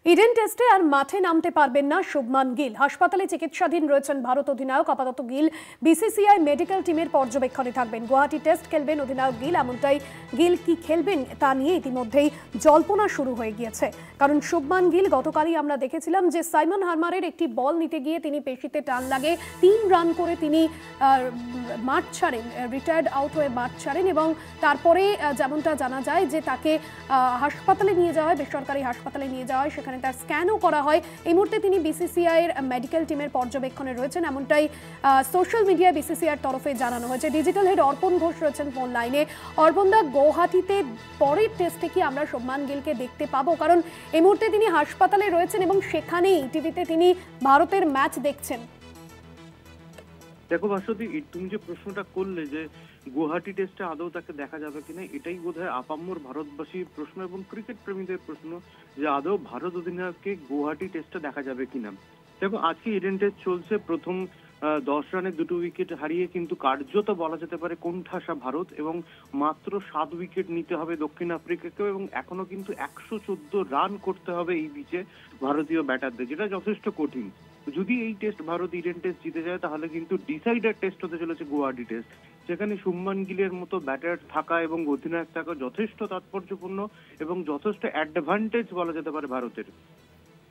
Eden টেস্টে আর মাঠে নামতে পারবেন না শুভমান গিল। হাসপাতালে চিকিৎসাধীন রয়েছেন ভারত অধিনায়ক। আপাতত গিল বিসিসিআই মেডিকেল টিমের পর্যবেক্ষণে থাকবেন। গুয়াহাটি টেস্ট খেলবেন অধিনায়ক গিল। এমনটাই গিল কি খেলবেন তা নিয়ে ইতিমধ্যেই জল্পনা শুরু হয়ে গিয়েছে। কারণ শুভমান গিল গতকালই আমরা দেখেছিলাম যে সাইমন হার্মারের একটি বল নিতে গিয়ে তিনি পেশিতে টান লাগে 3 রান করে তিনি মাঠ ছাড়েন, রিটায়ার্ড আউট হয়ে মাঠ ছাড়েন এবং তারপরে যেমনটা জানা যায় যে তাকে হাসপাতালে নিয়ে যাওয়া হয়, বেসরকারি হাসপাতালে নিয়ে যাওয়া হয়, সেখানে তার স্ক্যানও করা হয়। এই মুহূর্তে তিনি বিসিসিআই এর মেডিকেল টিমের পর্যবেক্ষণে রয়েছেন, এমনটাই সোশ্যাল মিডিয়ায় বিসিসিআই এর তরফে জানানো হয়েছে। ডিজিটাল হেড অর্পণ ঘোষ রয়েছেন ফোন লাইনে। অর্পণদা, গুয়াহাটিতে পরের টেস্টে কি আমরা শুভমান গিলকে দেখতে পাবো? কারণ এই মুহূর্তে তিনি হাসপাতালে রয়েছেন এবং সেখানেই টিভিতে তিনি ভারতের ম্যাচ দেখছেন। দেখো ভাস্বতী, তুমি যে প্রশ্নটা করলে যে গুয়াহাটি টেস্টে আদৌ তাকে দেখা যাবে কিনা, এটাই বোধহয় আপামর ভারতবাসীর প্রশ্ন এবং ক্রিকেট প্রেমীদের প্রশ্ন যে আদৌ ভারত অধিনায়ককে গুয়াহাটি টেস্টে দেখা যাবে কিনা। দেখো, আজকে ইডেন টেস্ট চলছে। প্রথম 10 রানে 2 উইকেট হারিয়ে কিন্তু কার্যত বলা যেতে পারে কোণঠাসা ভারত এবং মাত্র 7 উইকেট নিতে হবে দক্ষিণ আফ্রিকাকেও এবং এখনো কিন্তু 114 রান করতে হবে এই পিচে ভারতীয় ব্যাটারদের, যেটা যথেষ্ট কঠিন। যদি এই টেস্ট ভারত ইডেন টেস্ট জিতে যায় তাহলে কিন্তু ডিসাইডার টেস্ট হতে চলেছে গুয়াহাটি টেস্ট, যেখানে শুভমান গিলের মতো ব্যাটার থাকা এবং অধিনায়ক থাকা যথেষ্ট তাৎপর্যপূর্ণ এবং যথেষ্ট অ্যাডভান্টেজ বলা যেতে পারে ভারতের।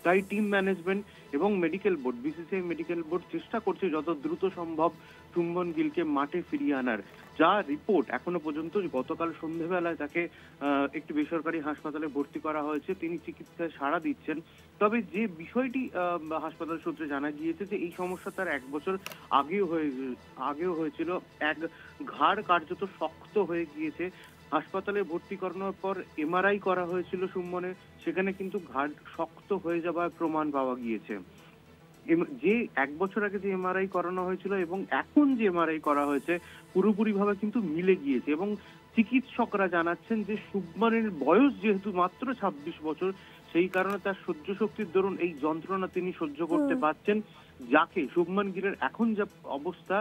তাই টিম ম্যানেজমেন্ট এবং medical board, BCCI medical board চেষ্টা করছে যত দ্রুত সম্ভব শুভমান গিলকে মাঠে ফিরিয়ে আনার। যা রিপোর্ট এখনো পর্যন্ত, গতকাল সন্ধ্যেবেলায় তাকে একটি বেসরকারি হাসপাতালে ভর্তি করা হয়েছে, তিনি চিকিৎসায় সাড়া দিচ্ছেন। তবে যে বিষয়টি হাসপাতাল সূত্রে জানা গিয়েছে যে এই সমস্যা তার 1 বছর আগেও হয়েছিল। এক ঘাড় কার্যত শক্ত হয়ে গিয়েছে। হাসপাতালে ভর্তি করানোর পর এমআরআই করা হয়েছিল শুভমানের, সেখানে কিন্তু ঘাড় শক্ত হয়ে যাওয়ার প্রমাণ পাওয়া গিয়েছে। যে 1 বছর আগে যে এমআরআই করানো হয়েছিল এবং এখন যে এমআরআই করা হয়েছে পুরোপুরি ভাবে কিন্তু মিলে গিয়েছে এবং চিকিৎসকরা জানাচ্ছেন যে শুভমানের বয়স যেহেতু মাত্র 26 বছর, সেই কারণে তার সহ্য শক্তির দরুন এই যন্ত্রণা তিনি সহ্য করতে পারছেন। যাকে শুভমান গিলের এখন যা অবস্থা,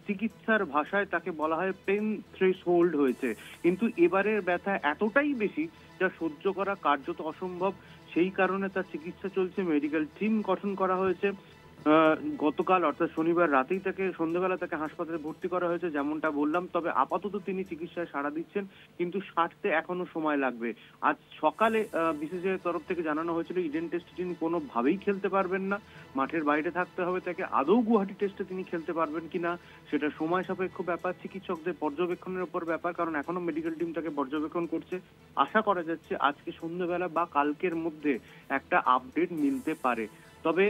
চিকিৎসার ভাষায় তাকে বলা হয় পেন থ্রেশহোল্ড হয়েছে, কিন্তু এবারের ব্যথা এতটাই বেশি যা সহ্য করা কার্যত অসম্ভব। সেই কারণে তার চিকিৎসা চলছে, মেডিকেল টিম গঠন করা হয়েছে। গতকাল অর্থাৎ শনিবার রাতেই সন্ধ্যাবেলা তাকে হাসপাতালে ভর্তি করা হয়েছে যেমনটা বললাম। তবে আপাতত তিনি চিকিৎসায় সাড়া দিচ্ছেন, কিন্তু সারতে এখনো সময় লাগবে। আজ সকালে বিসিসিআই এর তরফ থেকে জানানো হয়েছিল ইডেন টেস্টে তিনি কোনোভাবেই খেলতে পারবেন না, মাঠের বাইরে থাকতে হবে তাকে। আদৌ গুয়াহাটি টেস্টে তিনি খেলতে পারবেন কিনা সেটা সময় সাপেক্ষ ব্যাপার, চিকিৎসকদের পর্যবেক্ষণের উপর ব্যাপার, কারণ এখনো মেডিকেল টিম তাকে পর্যবেক্ষণ করছে। আশা করা যাচ্ছে আজকে সন্ধ্যাবেলা বা কালকের মধ্যে একটা আপডেট মিলতে পারে। তবে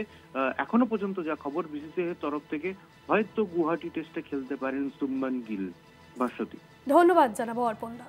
এখনো পর্যন্ত যা খবর বিসিসিআই এর তরফ থেকে, হয়তো গুয়াহাটি টেস্টে খেলতে পারেন শুভমান গিল। ভাস্বতী, ধন্যবাদ জানাবো অর্পণদা।